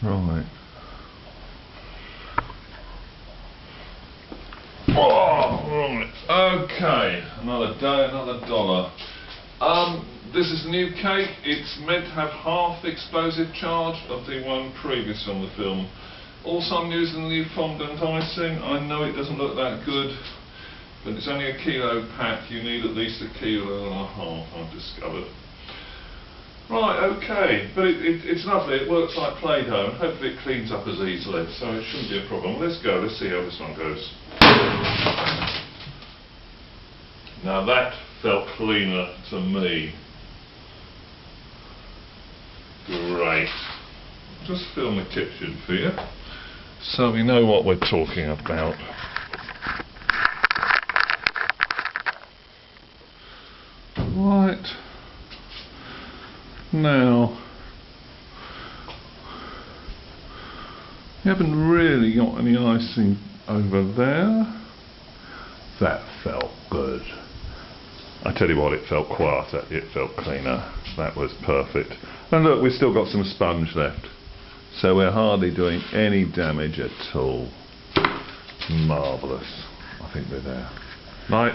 Right. Oh, right. Okay. Another day, another dollar. This is the new cake. It's meant to have half the explosive charge of the one previous on the film. Also, I'm using the new fondant icing. I know it doesn't look that good, but it's only a kilo pack. You need at least a kilo and a half, I've discovered. Right, okay, but it's lovely. It works like Play-Doh, and hopefully it cleans up as easily, so it shouldn't be a problem. Let's go, let's see how this one goes. Now that felt cleaner to me. Great. Just film the kitchen for you, so we know what we're talking about. Right. Now, you haven't really got any icing over there. That felt good. I tell you what, it felt quieter, it felt cleaner. That was perfect. And look, we've still got some sponge left, so we're hardly doing any damage at all. Marvellous. I think we're there. Right.